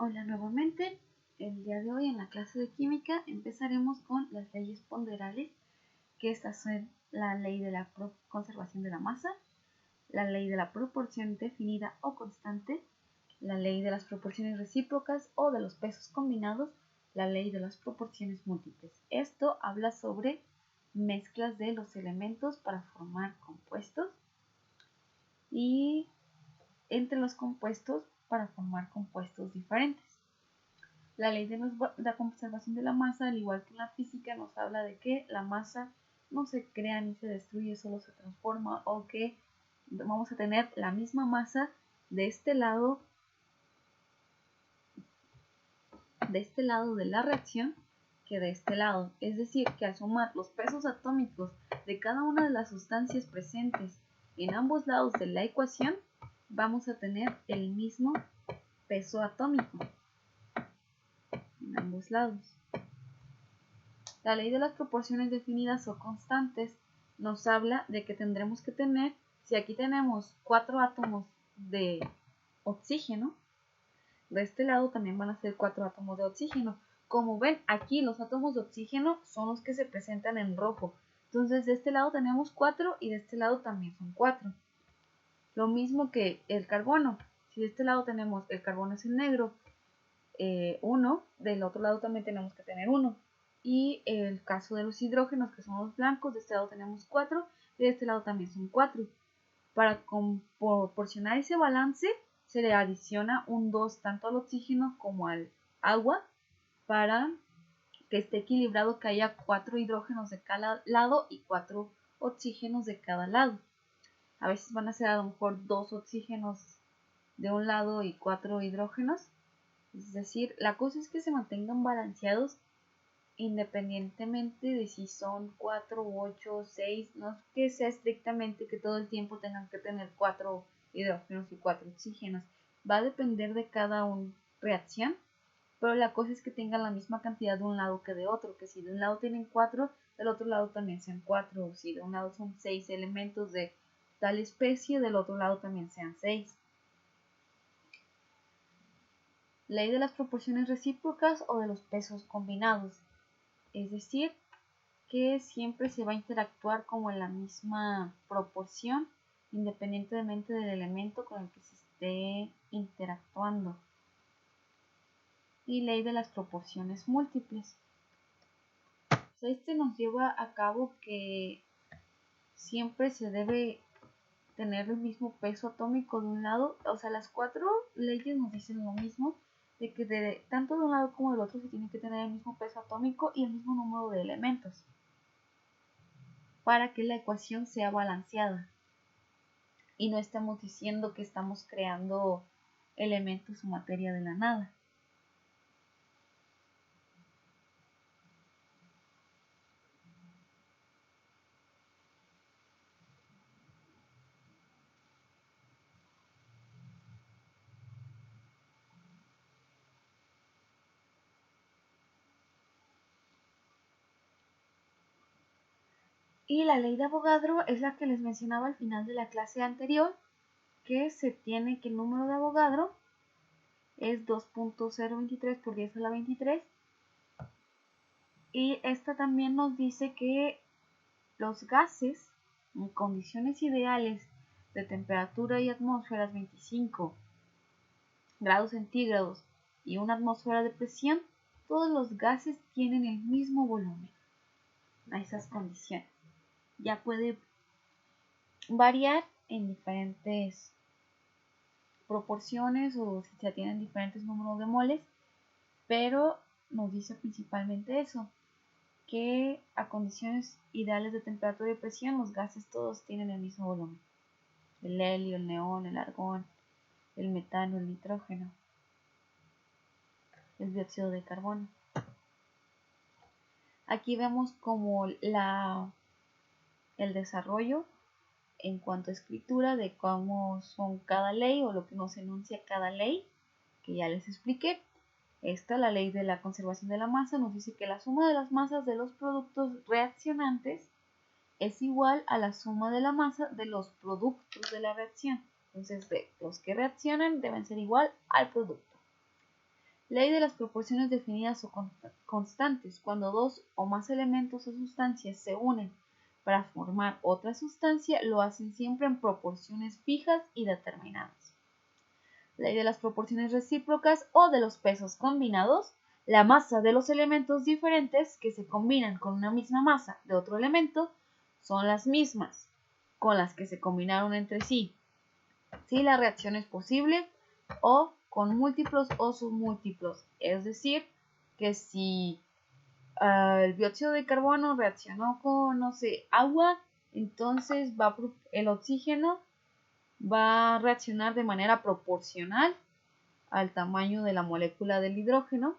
Hola nuevamente. El día de hoy en la clase de química empezaremos con las leyes ponderales, que estas son la ley de la conservación de la masa, la ley de la proporción definida o constante, la ley de las proporciones recíprocas o de los pesos combinados, la ley de las proporciones múltiples. Esto habla sobre mezclas de los elementos para formar compuestos y entre los compuestos para formar compuestos diferentes. La ley de la conservación de la masa, al igual que en la física, nos habla de que la masa no se crea ni se destruye, solo se transforma, o que vamos a tener la misma masa de este lado de la reacción que de este lado. Es decir, que al sumar los pesos atómicos de cada una de las sustancias presentes en ambos lados de la ecuación, vamos a tener el mismo peso atómico en ambos lados. La ley de las proporciones definidas o constantes nos habla de que tendremos que tener, si aquí tenemos 4 átomos de oxígeno, de este lado también van a ser 4 átomos de oxígeno. Como ven, aquí los átomos de oxígeno son los que se presentan en rojo. Entonces de este lado tenemos 4 y de este lado también son 4. Lo mismo que el carbono. Si de este lado tenemos el carbono es en negro, 1, del otro lado también tenemos que tener 1. Y el caso de los hidrógenos, que son los blancos, de este lado tenemos 4 y de este lado también son 4. Para proporcionar ese balance se le adiciona un 2 tanto al oxígeno como al agua para que esté equilibrado, que haya 4 hidrógenos de cada lado y 4 oxígenos de cada lado. A veces van a ser a lo mejor 2 oxígenos de un lado y 4 hidrógenos. Es decir, la cosa es que se mantengan balanceados independientemente de si son 4, 8 o 6, no es que sea estrictamente que todo el tiempo tengan que tener 4 hidrógenos y 4 oxígenos. Va a depender de cada reacción, pero la cosa es que tengan la misma cantidad de un lado que de otro, que si de un lado tienen 4, del otro lado también sean 4, o si de un lado son 6 elementos de tal especie, del otro lado también sean 6. Ley de las proporciones recíprocas o de los pesos combinados. Es decir, que siempre se va a interactuar como en la misma proporción, independientemente del elemento con el que se esté interactuando. Y ley de las proporciones múltiples. Este nos lleva a cabo que siempre se debe tener el mismo peso atómico de un lado. O sea, las 4 leyes nos dicen lo mismo, de que tanto de un lado como del otro se tiene que tener el mismo peso atómico y el mismo número de elementos para que la ecuación sea balanceada y no estemos diciendo que estamos creando elementos o materia de la nada. Y la ley de Avogadro es la que les mencionaba al final de la clase anterior, que se tiene que el número de Avogadro es 2.023 por 10 a la 23. Y esta también nos dice que los gases en condiciones ideales de temperatura y atmósferas 25 grados centígrados y una atmósfera de presión, todos los gases tienen el mismo volumen a esas condiciones. Ya puede variar en diferentes proporciones o si se tienen diferentes números de moles, pero nos dice principalmente eso, que a condiciones ideales de temperatura y presión los gases todos tienen el mismo volumen. El helio, el neón, el argón, el metano, el nitrógeno, el dióxido de carbono. Aquí vemos como el desarrollo en cuanto a escritura de cómo son cada ley o lo que nos enuncia cada ley, que ya les expliqué. La ley de la conservación de la masa nos dice que la suma de las masas de los productos reaccionantes es igual a la suma de la masa de los productos de la reacción. Entonces, los que reaccionan deben ser igual al producto. Ley de las proporciones definidas o constantes. Cuando dos o más elementos o sustancias se unen para formar otra sustancia, lo hacen siempre en proporciones fijas y determinadas. Ley de las proporciones recíprocas o de los pesos combinados. La masa de los elementos diferentes que se combinan con una misma masa de otro elemento son las mismas con las que se combinaron entre sí, si la reacción es posible, o con múltiplos o submúltiplos. Es decir, que si el dióxido de carbono reaccionó con, no sé, agua, entonces el oxígeno va a reaccionar de manera proporcional al tamaño de la molécula del hidrógeno,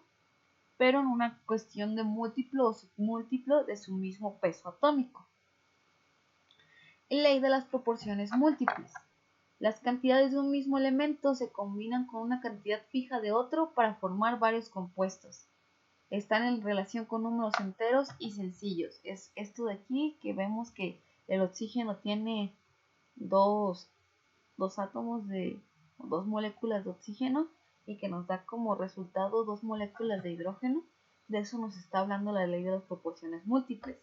pero en una cuestión de múltiplo o submúltiplo de su mismo peso atómico. Ley de las proporciones múltiples. Las cantidades de un mismo elemento se combinan con una cantidad fija de otro para formar varios compuestos. Están en relación con números enteros y sencillos. Es esto de aquí que vemos que el oxígeno tiene dos átomos de dos moléculas de oxígeno y que nos da como resultado dos moléculas de hidrógeno. De eso nos está hablando la ley de las proporciones múltiples,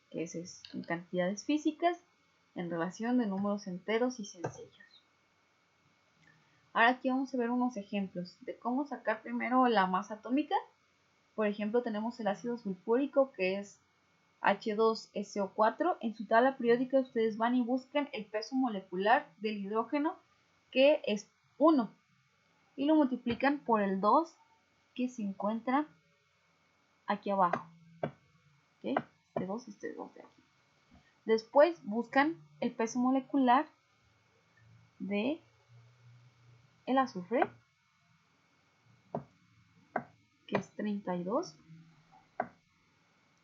que es en cantidades físicas en relación de números enteros y sencillos. Ahora aquí vamos a ver unos ejemplos de cómo sacar primero la masa atómica. Por ejemplo, tenemos el ácido sulfúrico, que es H2SO4. En su tabla periódica ustedes van y buscan el peso molecular del hidrógeno, que es 1, y lo multiplican por el 2 que se encuentra aquí abajo. ¿Okay? Este 2 de aquí. Después buscan el peso molecular de el azufre, que es 32,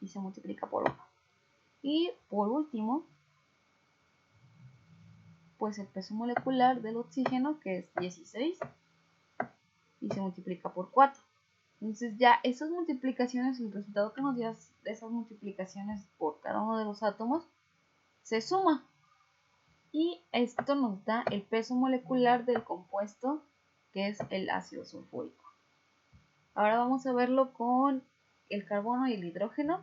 y se multiplica por 1. Y por último, pues el peso molecular del oxígeno, que es 16, y se multiplica por 4. Entonces ya esas multiplicaciones, el resultado que nos dio de esas multiplicaciones por cada uno de los átomos, se suma. Y esto nos da el peso molecular del compuesto, que es el ácido sulfúrico. Ahora vamos a verlo con el carbono y el hidrógeno.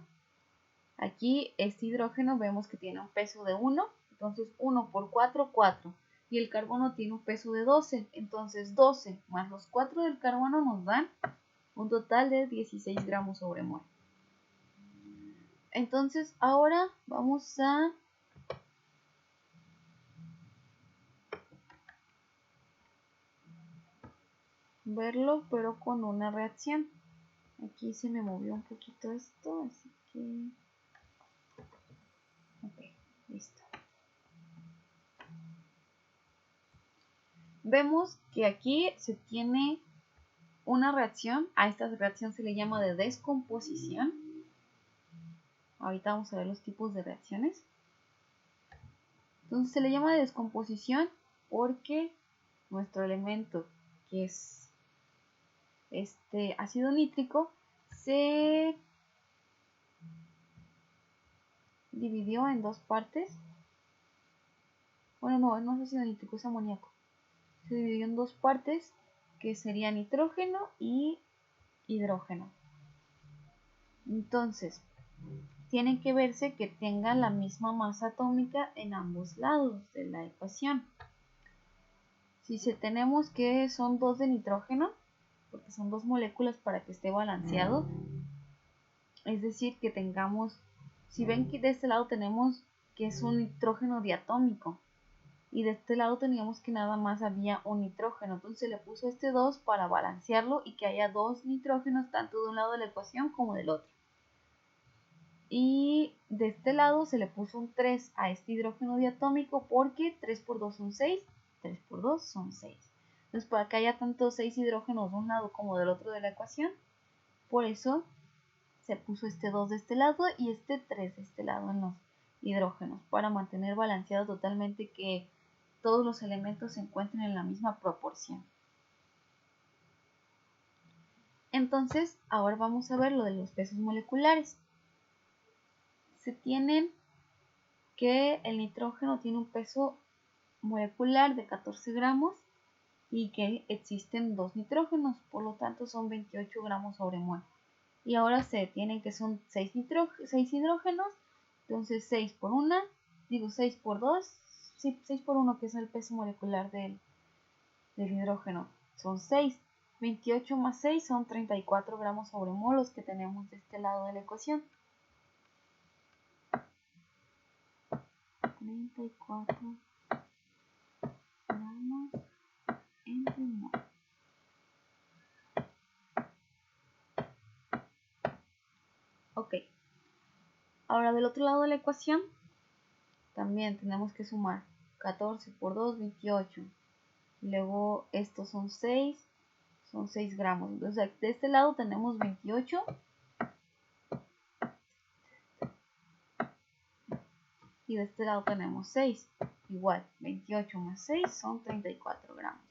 Aquí este hidrógeno vemos que tiene un peso de 1, entonces 1 por 4, 4. Y el carbono tiene un peso de 12, entonces 12 más los 4 del carbono nos dan un total de 16 gramos sobre mol. Entonces ahora vamos a verlo, pero con una reacción. Aquí se me movió un poquito esto, así que... Ok, listo. Vemos que aquí se tiene una reacción. A esta reacción se le llama de descomposición. Ahorita vamos a ver los tipos de reacciones. Entonces se le llama de descomposición porque nuestro elemento, que es este ácido nítrico, se dividió en dos partes. Bueno, no es ácido nítrico, es amoníaco. Se dividió en dos partes, que serían nitrógeno y hidrógeno. Entonces, tienen que verse que tengan la misma masa atómica en ambos lados de la ecuación. Si tenemos que son 2 de nitrógeno, porque son dos moléculas para que esté balanceado, es decir, que tengamos, si ven que de este lado tenemos que es un nitrógeno diatómico, y de este lado teníamos que nada más había un nitrógeno, entonces se le puso este 2 para balancearlo y que haya dos nitrógenos tanto de un lado de la ecuación como del otro. Y de este lado se le puso un 3 a este hidrógeno diatómico porque 3 por 2 son 6, 3 por 2 son 6. Entonces para que haya tanto 6 hidrógenos de un lado como del otro de la ecuación, por eso se puso este 2 de este lado y este 3 de este lado en los hidrógenos, para mantener balanceado totalmente que todos los elementos se encuentren en la misma proporción. Entonces, ahora vamos a ver lo de los pesos moleculares. Se tienen que el nitrógeno tiene un peso molecular de 14 gramos y que existen 2 nitrógenos, por lo tanto son 28 gramos sobre mol. Y ahora se detienen que son 6 hidrógenos, entonces 6 por 1, 6 por 2, sí, 6 por 1 que es el peso molecular del hidrógeno, son 6. 28 más 6 son 34 gramos sobre mol los que tenemos de este lado de la ecuación. 34 gramos entre mol. Ok. Ahora del otro lado de la ecuación también tenemos que sumar 14 por 2, 28. Luego estos son 6 gramos. Entonces de este lado tenemos 28. Y de este lado tenemos 6. Igual, 28 más 6 son 34 gramos.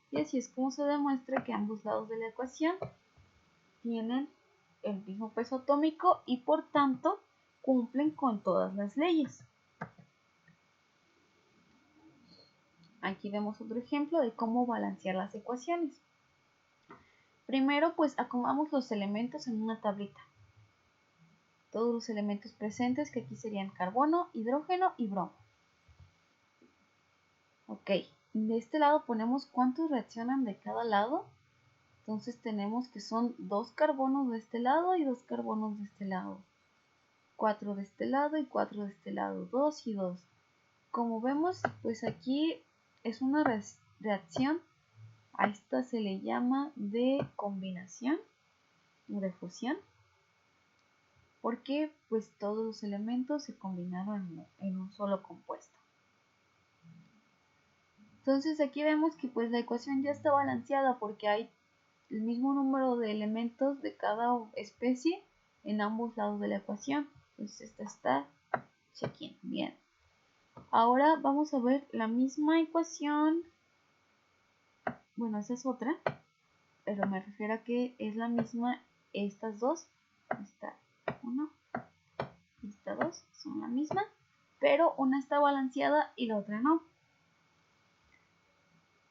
Y así es como se demuestra que ambos lados de la ecuación tienen el mismo peso atómico y por tanto cumplen con todas las leyes. Aquí vemos otro ejemplo de cómo balancear las ecuaciones. Primero, pues acomodamos los elementos en una tablita. Todos los elementos presentes, que aquí serían carbono, hidrógeno y bromo. Ok, de este lado ponemos cuántos reaccionan de cada lado. Entonces tenemos que son 2 carbonos de este lado y 2 carbonos de este lado. 4 de este lado y 4 de este lado. 2 y 2. Como vemos, pues aquí es una reacción. A esta se le llama de combinación o de fusión. Porque pues todos los elementos se combinaron en un solo compuesto. Entonces aquí vemos que pues la ecuación ya está balanceada porque hay el mismo número de elementos de cada especie en ambos lados de la ecuación. Entonces esta está check-in. Bien. Ahora vamos a ver la misma ecuación. Bueno, esa es otra, pero me refiero a que es la misma estas dos. Esta 1 y esta 2 son la misma, pero una está balanceada y la otra no.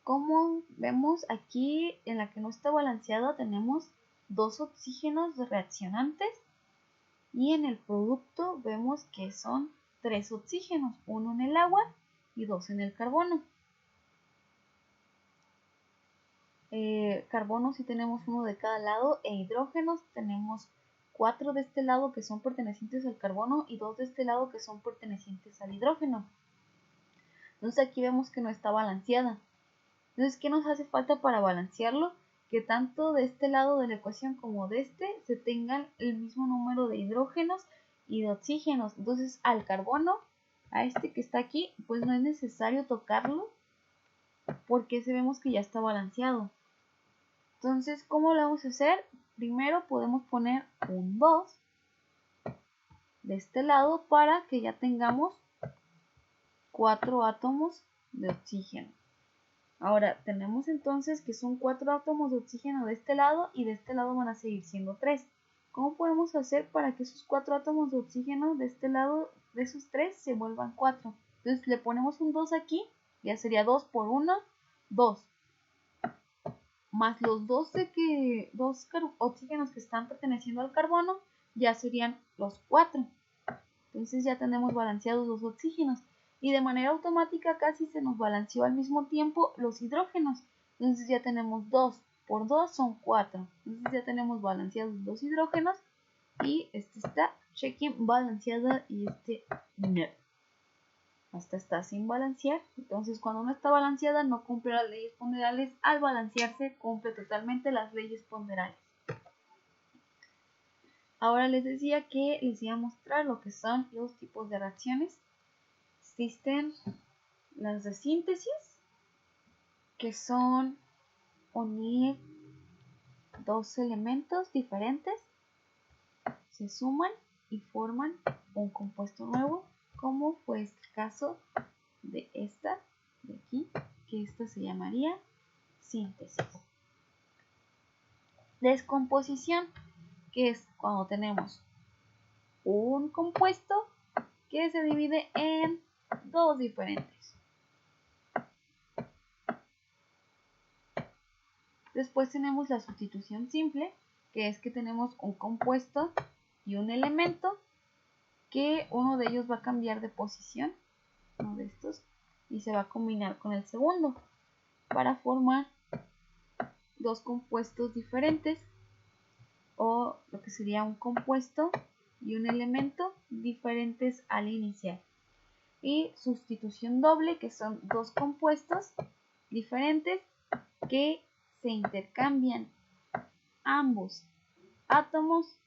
Como vemos aquí en la que no está balanceada tenemos 2 oxígenos reaccionantes y en el producto vemos que son 3 oxígenos, 1 en el agua y 2 en el carbono. Carbono sí tenemos 1 de cada lado e hidrógenos tenemos 4 de este lado que son pertenecientes al carbono y 2 de este lado que son pertenecientes al hidrógeno. Entonces aquí vemos que no está balanceada. Entonces, ¿qué nos hace falta para balancearlo? Que tanto de este lado de la ecuación como de este se tengan el mismo número de hidrógenos y de oxígenos. Entonces, al carbono, a este que está aquí, pues no es necesario tocarlo porque vemos que ya está balanceado. Entonces, ¿cómo lo vamos a hacer? Primero podemos poner un 2 de este lado para que ya tengamos 4 átomos de oxígeno. Ahora, tenemos entonces que son 4 átomos de oxígeno de este lado y de este lado van a seguir siendo 3. ¿Cómo podemos hacer para que esos 4 átomos de oxígeno de este lado, de esos 3, se vuelvan 4? Entonces le ponemos un 2 aquí, ya sería 2 por 1, 2. Más los 2 oxígenos que están perteneciendo al carbono, ya serían los 4. Entonces ya tenemos balanceados los oxígenos. Y de manera automática casi se nos balanceó al mismo tiempo los hidrógenos. Entonces ya tenemos 2 por 2 son 4. Entonces ya tenemos balanceados los hidrógenos. Y este está check-in balanceada y este no. Esta está sin balancear. Entonces cuando no está balanceada no cumple las leyes ponderales. Al balancearse cumple totalmente las leyes ponderales. Ahora les decía que les iba a mostrar lo que son los tipos de reacciones. Existen las de síntesis, que son unir 2 elementos diferentes, se suman y forman un compuesto nuevo, como fue el caso de esta de aquí, que esta se llamaría síntesis. Descomposición, que es cuando tenemos un compuesto que se divide en 2 diferentes. Después tenemos la sustitución simple, que es que tenemos un compuesto y un elemento, que uno de ellos va a cambiar de posición, uno de estos, y se va a combinar con el segundo para formar dos compuestos diferentes, o lo que sería un compuesto y un elemento diferentes al inicial. Y sustitución doble, que son dos compuestos diferentes que se intercambian ambos átomos,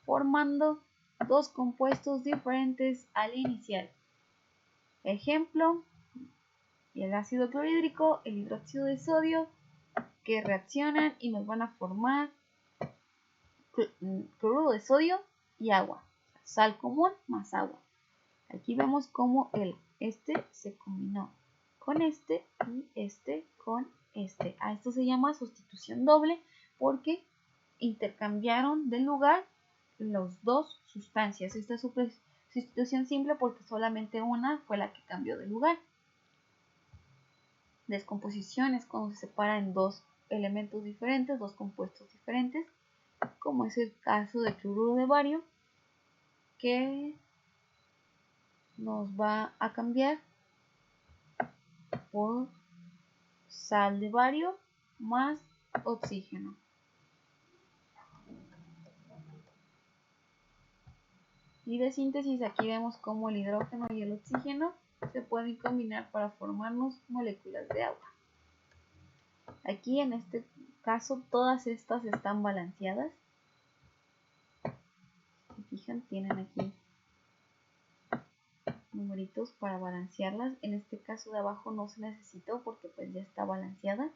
formando dos compuestos diferentes al inicial. Ejemplo, el ácido clorhídrico, el hidróxido de sodio, que reaccionan y nos van a formar cloruro de sodio y agua, sal común más agua. Aquí vemos cómo este se combinó con este y este con este. A esto se llama sustitución doble porque intercambiaron de lugar las dos sustancias. Esta es sustitución simple porque solamente una fue la que cambió de lugar. Descomposición es cuando se separan dos elementos diferentes, dos compuestos diferentes, como es el caso del cloruro de bario, que nos va a cambiar por sal de bario más oxígeno. Y de síntesis, aquí vemos cómo el hidrógeno y el oxígeno se pueden combinar para formarnos moléculas de agua. Aquí en este caso todas estas están balanceadas. Si fijan, tienen aquí numeritos para balancearlas. En este caso de abajo no se necesitó porque pues ya está balanceada.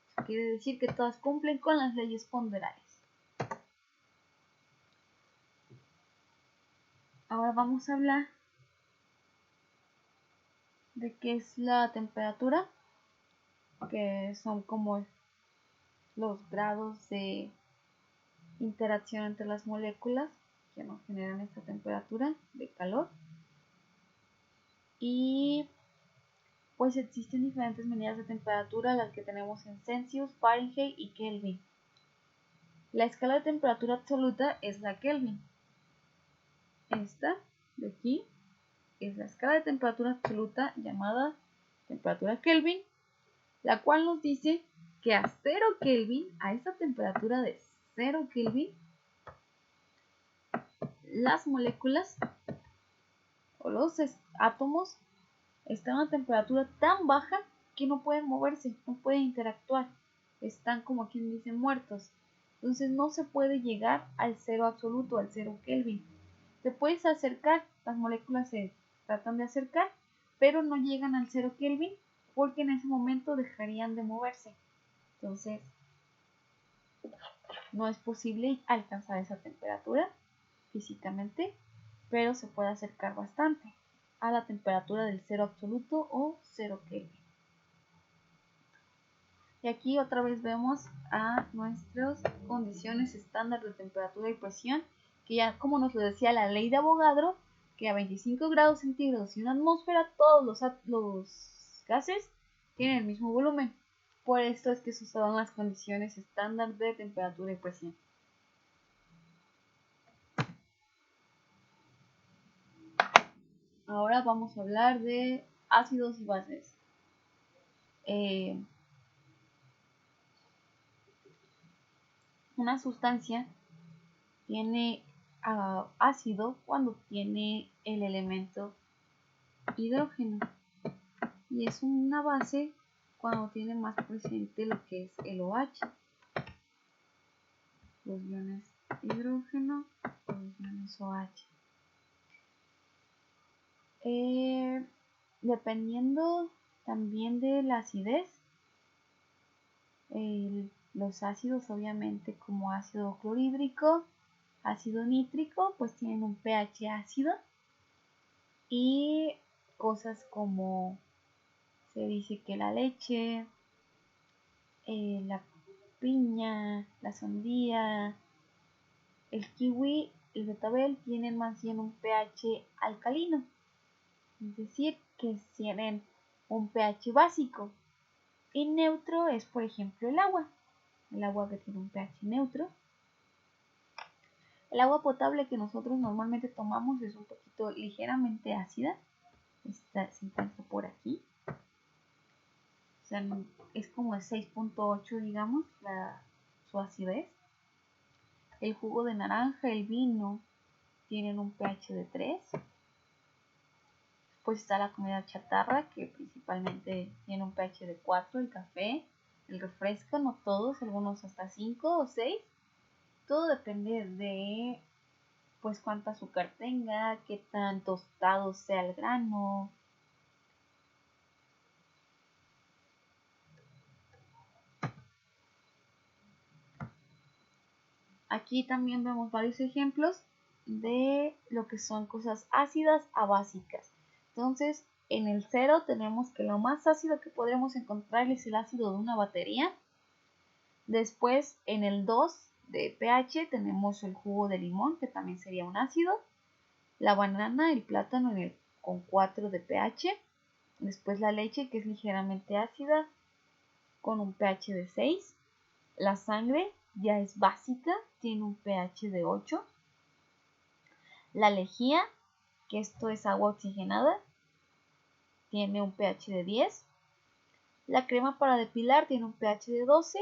Eso quiere decir que todas cumplen con las leyes ponderales. Ahora vamos a hablar de qué es la temperatura, que son como los grados de interacción entre las moléculas que nos generan esta temperatura de calor. Y pues existen diferentes medidas de temperatura, las que tenemos en Celsius, Fahrenheit y Kelvin. La escala de temperatura absoluta es la Kelvin. Esta de aquí es la escala de temperatura absoluta llamada temperatura Kelvin, la cual nos dice que a 0 Kelvin, a esta temperatura de 0 Kelvin, las moléculas o los átomos están a una temperatura tan baja que no pueden moverse, no pueden interactuar, están como quien dice muertos. Entonces no se puede llegar al cero absoluto, al 0 Kelvin. Te puedes acercar, las moléculas se tratan de acercar, pero no llegan al 0 Kelvin porque en ese momento dejarían de moverse. Entonces no es posible alcanzar esa temperatura físicamente, pero se puede acercar bastante a la temperatura del cero absoluto o 0 Kelvin. Y aquí otra vez vemos a nuestras condiciones estándar de temperatura y presión, que ya como nos lo decía la ley de Avogadro, que a 25 grados centígrados y una atmósfera todos los gases tienen el mismo volumen. Por esto es que se usaban las condiciones estándar de temperatura y presión. Ahora vamos a hablar de ácidos y bases. Una sustancia tiene ácido cuando tiene el elemento hidrógeno y es una base cuando tiene más presente lo que es el OH, los iones hidrógeno o los iones OH. Dependiendo también de la acidez, los ácidos obviamente como ácido clorhídrico, ácido nítrico, pues tienen un pH ácido, y cosas como se dice que la leche, la piña, la sandía, el kiwi, el betabel tienen más bien un pH alcalino, es decir, que tienen un pH básico. Y neutro es, por ejemplo, el agua que tiene un pH neutro. El agua potable que nosotros normalmente tomamos es un poquito ligeramente ácida. Se encuentra por aquí. O sea, es como de 6.8, digamos, su acidez. El jugo de naranja, el vino, tienen un pH de 3. Pues está la comida chatarra, que principalmente tiene un pH de 4, el café, el refresco, no todos, algunos hasta 5 o 6. Todo depende de pues cuánto azúcar tenga, qué tan tostado sea el grano. Aquí también vemos varios ejemplos de lo que son cosas ácidas a básicas. Entonces, en el 0 tenemos que lo más ácido que podremos encontrar es el ácido de una batería. Después, en el 2 de pH tenemos el jugo de limón, que también sería un ácido. La banana, el plátano con 4 de pH. Después la leche, que es ligeramente ácida, con un pH de 6. La sangre ya es básica, tiene un pH de 8. La lejía, que esto es agua oxigenada, tiene un pH de 10. La crema para depilar tiene un pH de 12.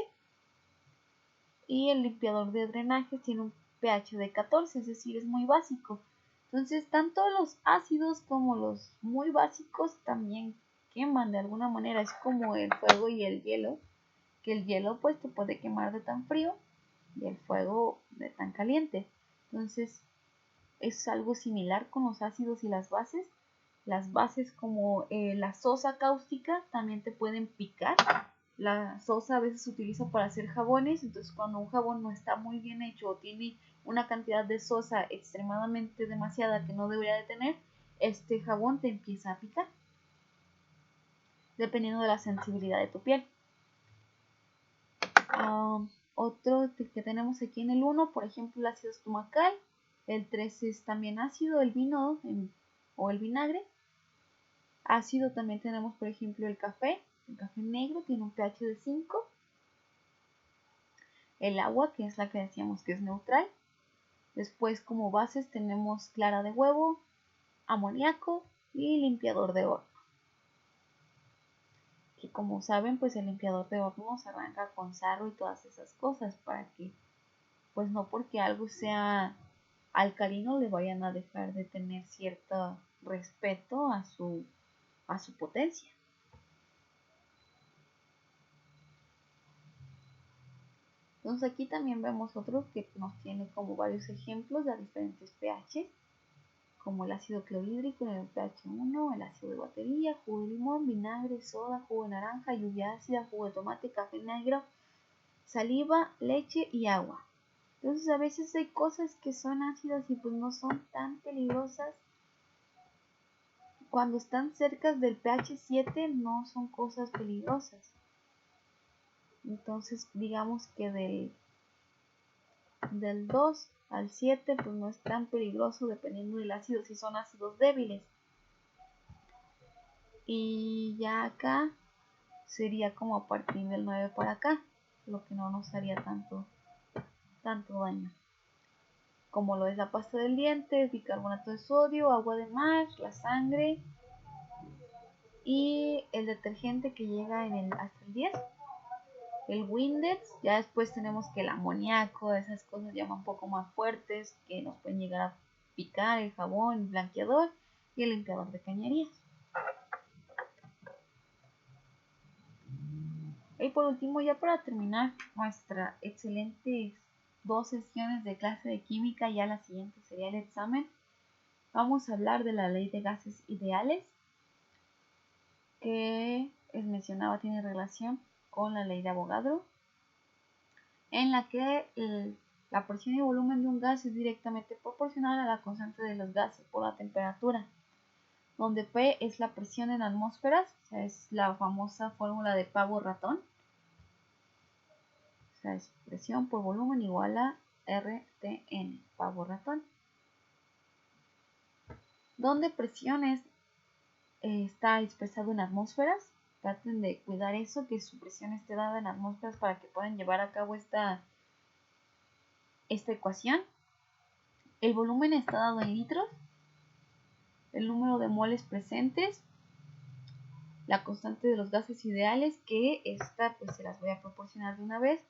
Y el limpiador de drenaje tiene un pH de 14, es decir, es muy básico. Entonces, tanto los ácidos como los muy básicos también queman de alguna manera. Es como el fuego y el hielo, que el hielo pues te puede quemar de tan frío y el fuego de tan caliente. Entonces, es algo similar con los ácidos y las bases. Las bases como la sosa cáustica también te pueden picar. La sosa a veces se utiliza para hacer jabones, entonces cuando un jabón no está muy bien hecho o tiene una cantidad de sosa extremadamente demasiada que no debería de tener, este jabón te empieza a picar, dependiendo de la sensibilidad de tu piel. Otro que tenemos aquí en el 1, por ejemplo, el ácido estomacal. El 3 es también ácido, el vino o el vinagre. Ácido también tenemos, por ejemplo, el café. El café negro tiene un pH de 5. El agua, que es la que decíamos que es neutral. Después, como bases, tenemos clara de huevo, amoníaco y limpiador de horno. Que como saben, pues el limpiador de horno se arranca con sarro y todas esas cosas para que, pues no porque algo sea alcalino le vayan a dejar de tener cierto respeto a su potencia. Entonces aquí también vemos otro que nos tiene como varios ejemplos de diferentes pH, como el ácido clorhídrico en el pH 1, el ácido de batería, jugo de limón, vinagre, soda, jugo de naranja, lluvia ácida, jugo de tomate, café negro, saliva, leche y agua. Entonces a veces hay cosas que son ácidas y pues no son tan peligrosas. Cuando están cerca del pH 7 no son cosas peligrosas. Entonces digamos que del 2 al 7 pues no es tan peligroso dependiendo del ácido, si son ácidos débiles. Y ya acá sería como a partir del 9 para acá, lo que no nos haría tanto daño. Como lo es la pasta del diente, bicarbonato de sodio, agua de mar, la sangre y el detergente que llega hasta el 10. El Windex, ya después tenemos que el amoníaco, esas cosas ya un poco más fuertes que nos pueden llegar a picar, el jabón, el blanqueador y el limpiador de cañerías. Y por último, ya para terminar nuestras excelentes 2 sesiones de clase de química, ya la siguiente sería el examen, vamos a hablar de la ley de gases ideales, que les mencionaba tiene relación con la ley de Avogadro, en la que la presión y volumen de un gas es directamente proporcional a la constante de los gases por la temperatura, donde P es la presión en atmósferas, o sea, es la famosa fórmula de pavo ratón, o sea, es presión por volumen igual a RTN, pavo ratón, donde presión está expresado en atmósferas, Traten de cuidar eso, que su presión esté dada en atmósferas para que puedan llevar a cabo esta ecuación. El volumen está dado en litros, el número de moles presentes, la constante de los gases ideales, que esta pues se las voy a proporcionar de una vez.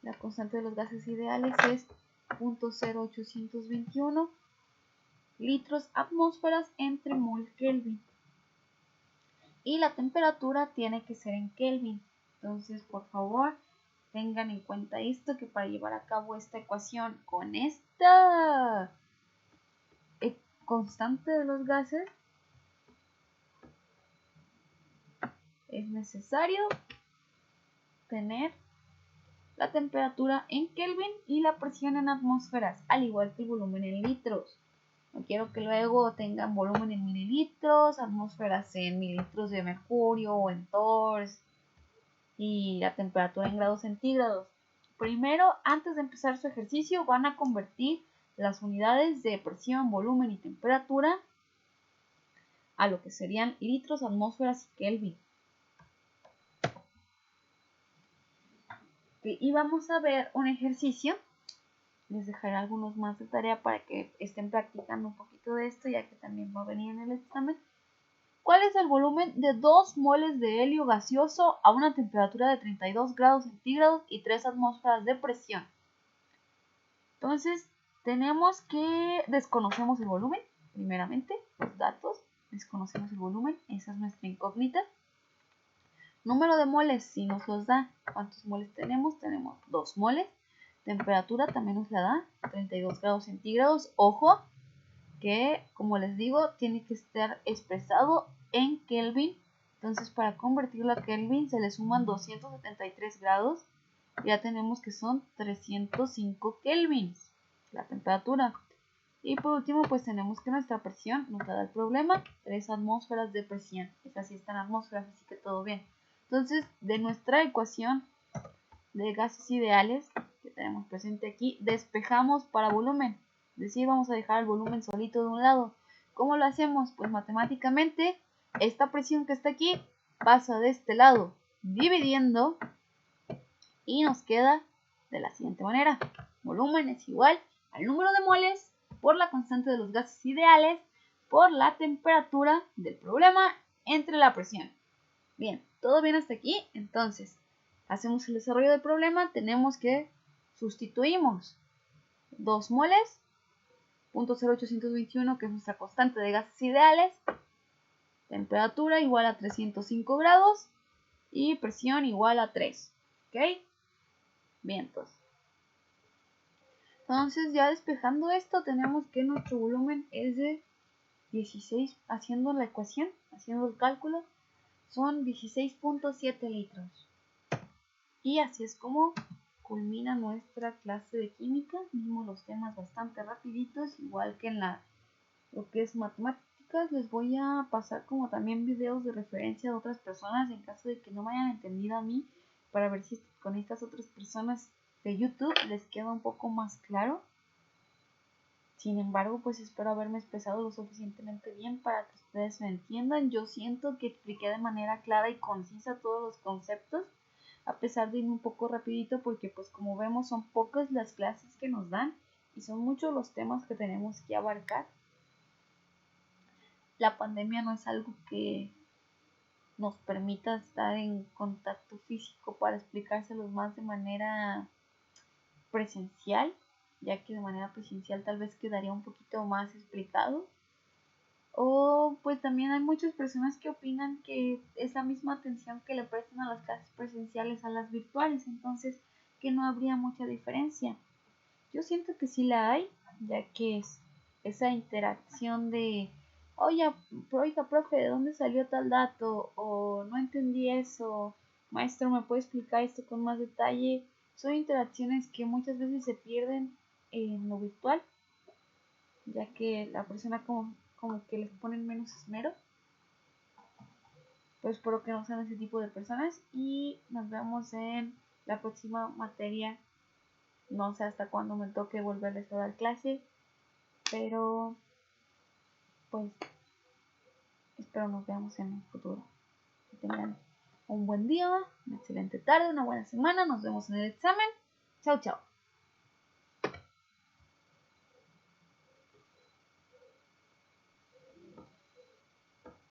La constante de los gases ideales es 0.0821 litros atmósferas entre mol Kelvin. Y la temperatura tiene que ser en Kelvin. Entonces, por favor, tengan en cuenta esto, que para llevar a cabo esta ecuación con esta constante de los gases, es necesario tener la temperatura en Kelvin y la presión en atmósferas, al igual que el volumen en litros. No quiero que luego tengan volumen en mililitros, atmósferas en mililitros de mercurio o en torres y la temperatura en grados centígrados. Primero, antes de empezar su ejercicio, van a convertir las unidades de presión, volumen y temperatura a lo que serían litros, atmósferas y Kelvin. Y vamos a ver un ejercicio. Les dejaré algunos más de tarea para que estén practicando un poquito de esto, ya que también va a venir en el examen. ¿Cuál es el volumen de 2 moles de helio gaseoso a una temperatura de 32 grados centígrados y 3 atmósferas de presión? Entonces, tenemos que desconocemos el volumen, primeramente, los datos, desconocemos el volumen, esa es nuestra incógnita. Número de moles, si nos los da, ¿cuántos moles tenemos? Tenemos 2 moles. Temperatura también nos la da, 32 grados centígrados. Ojo, que como les digo, tiene que estar expresado en Kelvin. Entonces, para convertirlo a Kelvin se le suman 273 grados. Ya tenemos que son 305 kelvins la temperatura. Y por último, pues tenemos que nuestra presión nos da el problema, 3 atmósferas de presión. Esas sí están atmósferas, así que todo bien. Entonces, de nuestra ecuación de gases ideales que tenemos presente aquí, despejamos para volumen. Es decir, vamos a dejar el volumen solito de un lado. ¿Cómo lo hacemos? Pues matemáticamente, esta presión que está aquí pasa de este lado dividiendo y nos queda de la siguiente manera. Volumen es igual al número de moles por la constante de los gases ideales por la temperatura del problema entre la presión. Bien, todo bien hasta aquí. Entonces, hacemos el desarrollo del problema. Tenemos que sustituimos 2 moles, 0.0821, que es nuestra constante de gases ideales, temperatura igual a 305 grados y presión igual a 3. ¿Ok? Bien, entonces ya despejando esto, tenemos que nuestro volumen es de 16, haciendo la ecuación, haciendo el cálculo, son 16.7 litros. Y así es como culmina nuestra clase de química. Vimos los temas bastante rapiditos, igual que en lo que es matemáticas. Les voy a pasar como también videos de referencia de otras personas en caso de que no me hayan entendido a mí, para ver si con estas otras personas de YouTube les queda un poco más claro. Sin embargo, pues espero haberme expresado lo suficientemente bien para que ustedes me entiendan. Yo siento que expliqué de manera clara y concisa todos los conceptos, a pesar de ir un poco rapidito, porque pues como vemos son pocas las clases que nos dan y son muchos los temas que tenemos que abarcar. La pandemia no es algo que nos permita estar en contacto físico para explicárselos más de manera presencial, ya que de manera presencial tal vez quedaría un poquito más explicado. O pues también hay muchas personas que opinan que es la misma atención que le prestan a las clases presenciales a las virtuales, entonces que no habría mucha diferencia. Yo siento que sí la hay, ya que es esa interacción de, oiga, profe, ¿de dónde salió tal dato? O no entendí eso, maestro, ¿me puede explicar esto con más detalle? Son interacciones que muchas veces se pierden en lo virtual, ya que la persona como que les ponen menos esmero. Pues espero que no sean ese tipo de personas y nos vemos en la próxima materia No sé hasta cuándo me toque volverles a dar clase, pero pues espero nos veamos en el futuro. Que tengan un buen día, una excelente tarde, una buena semana. Nos vemos en el examen. Chao, chao.